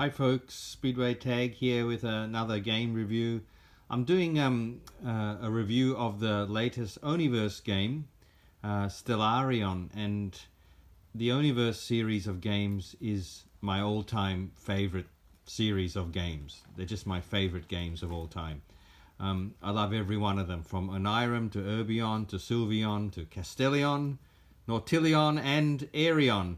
Hi folks, Speedway Tag here with another game review. I'm doing a review of the latest Oniverse game, Stellarion, and the Oniverse series of games is my all-time favorite series of games. They're just my favorite games of all time. I love every one of them, from Onirim to Urbion to Sylveon to Stellarion, Nautilion and Aerion.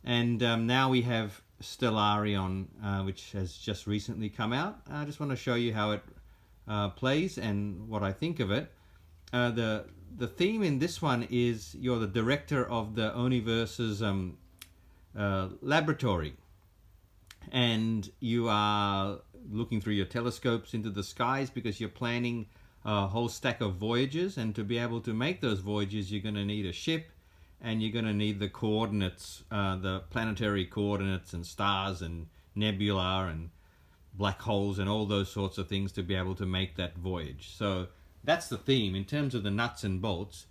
And now we have Stellarion, which has just recently come out. I just want to show you how it plays and what I think of it. The theme in this one is you're the director of the Oniverse's laboratory, and you are looking through your telescopes into the skies because you're planning a whole stack of voyages, and to be able to make those voyages you're going to need a ship, and you're going to need the coordinates, the planetary coordinates and stars and nebula and black holes and all those sorts of things to be able to make that voyage. So that's the theme. In terms of the nuts and bolts,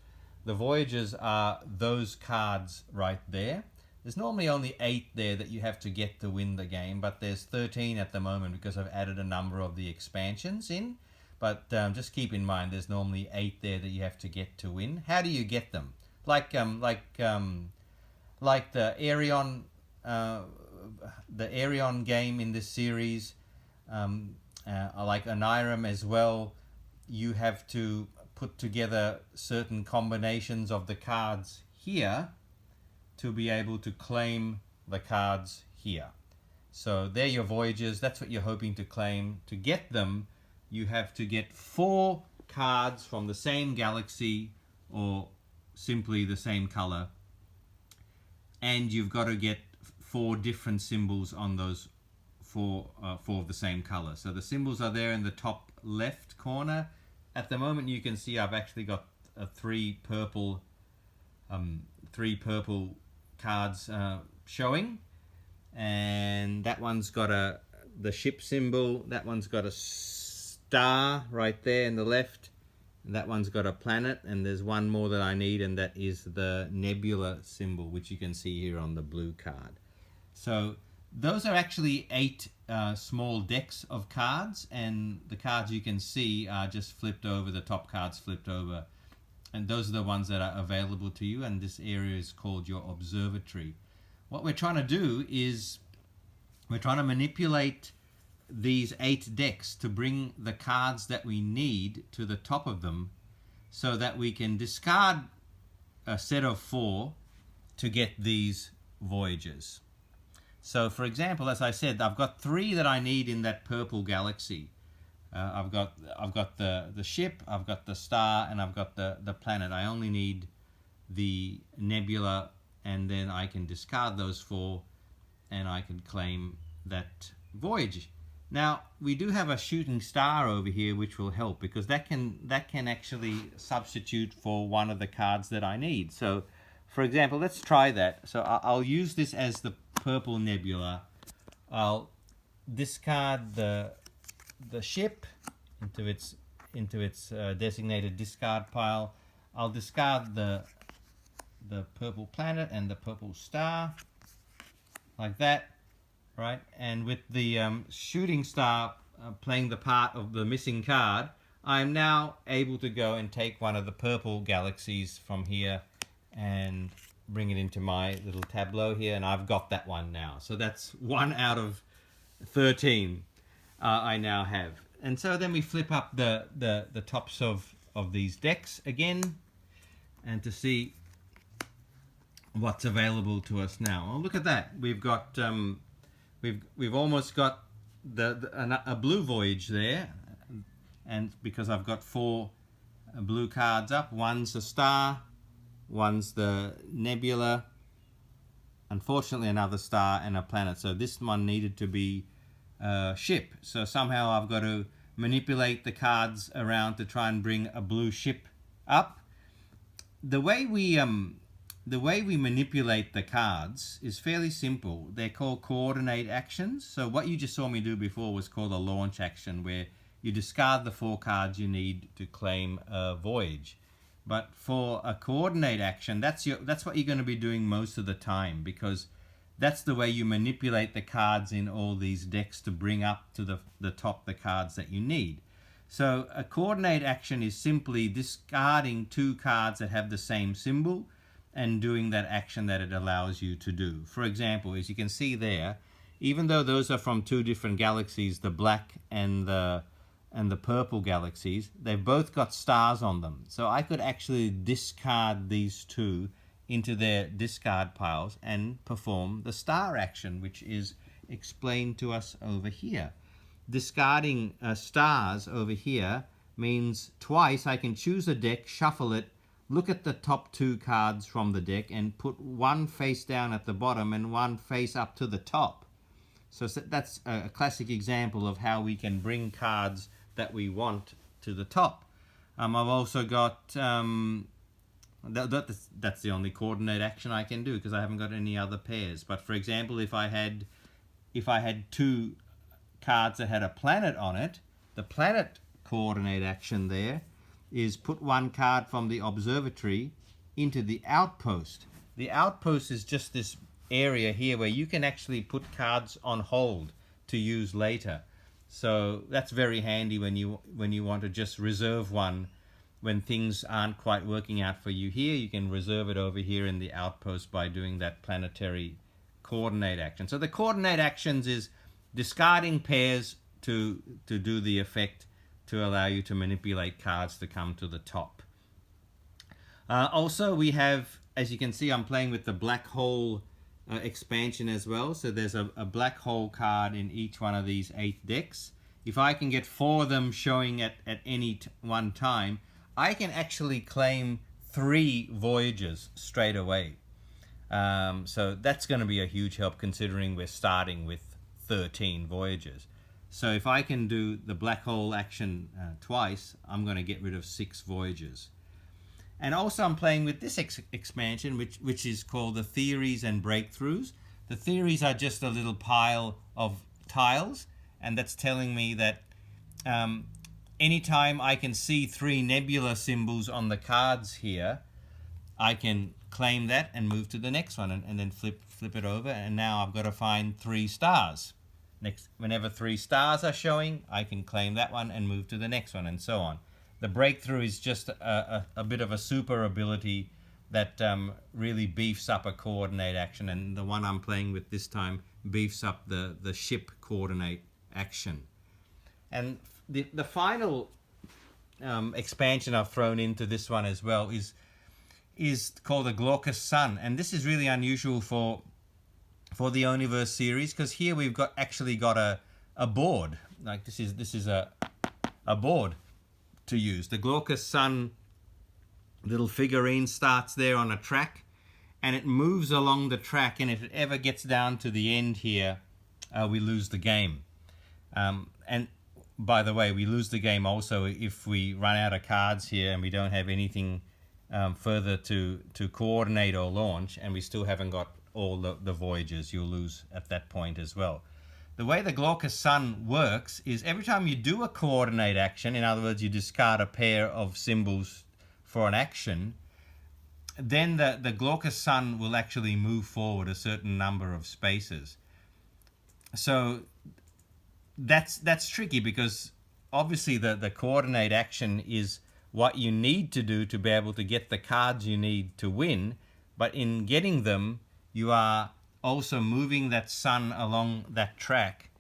the voyages are those cards right there. There's normally only 8 there that you have to get to win the game, but there's 13 at the moment because I've added a number of the expansions in. But just keep in mind there's normally 8 there that you have to get to win. How do you get them? Like the Aerion, game in this series, like Onirim as well. You have to put together certain combinations of the cards here to be able to claim the cards here. So they're your voyages. That's what you're hoping to claim. To get them, you have to get 4 cards from the same galaxy or simply the same color, and you've got to get 4 different symbols on those 4 of the same color. So the symbols are there in the top left corner. At the moment you can see I've actually got 3 purple cards showing, and that one's got the ship symbol, that one's got a star right there in the left, and that one's got a planet, and there's one more that I need, and that is the nebula symbol, which you can see here on the blue card. So those are actually 8 small decks of cards, and the cards you can see are just flipped over, the top cards flipped over, and those are the ones that are available to you, and this area is called your observatory. What we're trying to do is we're trying to manipulate these 8 decks to bring the cards that we need to the top of them so that we can discard a set of 4 to get these voyages. So for example, as I said, I've got 3 that I need in that purple galaxy. I've got the ship, I've got the star, and I've got the planet. I only need the nebula, and then I can discard those 4 and I can claim that voyage. Now we do have a shooting star over here which will help, because that can actually substitute for one of the cards that I need. So for example, let's try that. So I'll use this as the purple nebula. I'll discard the ship into its designated discard pile. I'll discard the purple planet and the purple star like that. Right, and with the shooting star playing the part of the missing card, I'm now able to go and take one of the purple galaxies from here and bring it into my little tableau here, and I've got that one now. So that's 1 out of 13 I now have. And so then we flip up the tops of these decks again, and to see what's available to us now. Oh, look at that. We've got We've almost got a blue voyage there, and because I've got 4 blue cards up, one's a star, one's the nebula, unfortunately another star and a planet. So this one needed to be a ship. So somehow I've got to manipulate the cards around to try and bring a blue ship up. The way we manipulate the cards is fairly simple. They're called coordinate actions. So what you just saw me do before was called a launch action, where you discard the 4 cards you need to claim a voyage. But for a coordinate action, that's what you're going to be doing most of the time, because That's the way you manipulate the cards in all these decks to bring up to the top the cards that you need. So a coordinate action is simply discarding 2 cards that have the same symbol and doing that action that it allows you to do. For example, as you can see there, even though those are from 2 different galaxies, the black and the purple galaxies, they've both got stars on them. So I could actually discard these 2 into their discard piles and perform the star action, which is explained to us over here. Discarding stars over here means twice I can choose a deck, shuffle it, look at the top 2 cards from the deck and put one face down at the bottom and one face up to the top. So that's a classic example of how we can bring cards that we want to the top. I've also got that's the only coordinate action I can do because I haven't got any other pairs. But for example, if I had 2 cards that had a planet on it, the planet coordinate action there is put 1 card from the observatory into the outpost. The outpost is just this area here where you can actually put cards on hold to use later. So that's very handy when you want to just reserve one when things aren't quite working out for you here. You can reserve it over here in the outpost by doing that planetary coordinate action. So the coordinate actions is discarding pairs to do the effect to allow you to manipulate cards to come to the top. Also we have, as you can see, I'm playing with the black hole expansion as well. So there's a black hole card in each one of these 8 decks. If I can get 4 of them showing at any one time, I can actually claim 3 voyages straight away. So that's going to be a huge help considering we're starting with 13 voyages. So if I can do the black hole action twice, I'm going to get rid of 6 voyages. And also I'm playing with this expansion, which is called the Theories and Breakthroughs. The theories are just a little pile of tiles, and that's telling me that anytime I can see 3 nebula symbols on the cards here, I can claim that and move to the next one and then flip it over, and now I've got to find 3 stars. Next, whenever 3 stars are showing, I can claim that one and move to the next one, and so on. The breakthrough is just a bit of a super ability that really beefs up a coordinate action, and the one I'm playing with this time beefs up the ship coordinate action. And the final expansion I've thrown into this one as well is called the Glaucous Sun, and this is really unusual for the Oniverse series because here we've actually got a board. Like this is a board to use. The Glaucous Sun little figurine starts there on a track and it moves along the track, and if it ever gets down to the end here, we lose the game. And by the way, we lose the game also if we run out of cards here and we don't have anything further to coordinate or launch, and we still haven't got all the voyages. You'll lose at that point as well. The way the Glaucous Sun works is every time you do a coordinate action, in other words, you discard a pair of symbols for an action, then the Glaucous Sun will actually move forward a certain number of spaces. So that's tricky because obviously the coordinate action is what you need to do to be able to get the cards you need to win, but in getting them, you are also moving that sun along that track,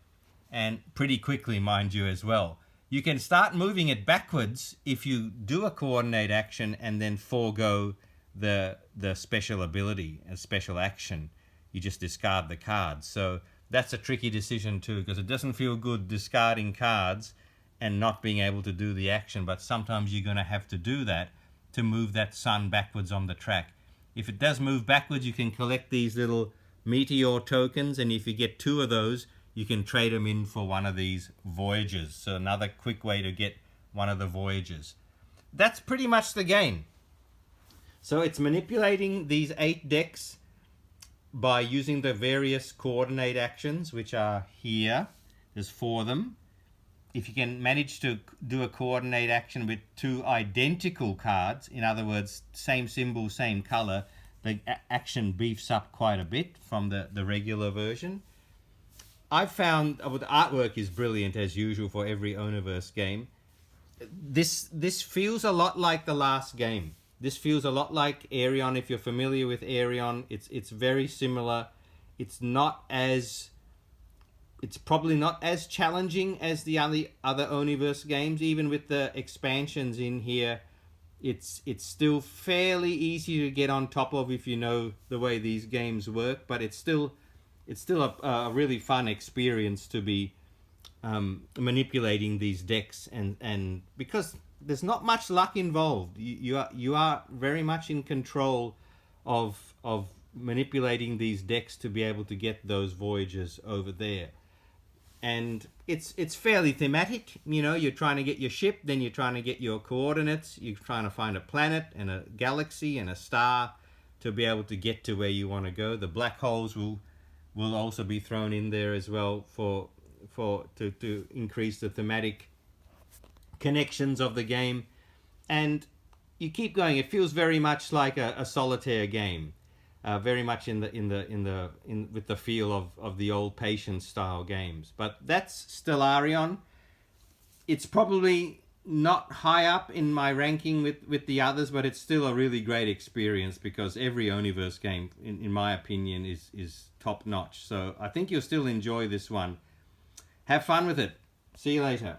and pretty quickly, mind you, as well. You can start moving it backwards if you do a coordinate action and then forego the special ability and special action. You just discard the cards. So that's a tricky decision too, because it doesn't feel good discarding cards and not being able to do the action, but sometimes you're going to have to do that to move that sun backwards on the track. If it does move backwards, you can collect these little meteor tokens, and if you get 2 of those, you can trade them in for one of these voyages. So another quick way to get one of the voyages. That's pretty much the game. So it's manipulating these 8 decks by using the various coordinate actions, which are here. There's 4 of them. If you can manage to do a coordinate action with 2 identical cards, in other words, same symbol, same color, the action beefs up quite a bit from the regular version. I found the artwork is brilliant as usual for every Oniverse game. This feels a lot like the last game. This feels a lot like Arion. If you're familiar with Arion, it's very similar. It's probably not as challenging as the other Oniverse games. Even with the expansions in here, it's still fairly easy to get on top of if you know the way these games work. But it's still a really fun experience to be manipulating these decks, and because there's not much luck involved, you are very much in control of manipulating these decks to be able to get those voyages over there. And it's fairly thematic. You know, you're trying to get your ship, then you're trying to get your coordinates, you're trying to find a planet and a galaxy and a star to be able to get to where you want to go. The black holes will also be thrown in there as well to increase the thematic connections of the game. And you keep going. It feels very much like a solitaire game, very much with the feel of the old Patience style games. But that's Stellarion. It's probably not high up in my ranking with the others, but it's still a really great experience because every Oniverse game, in my opinion, is top notch. So I think you'll still enjoy this one. Have fun with it. See you later.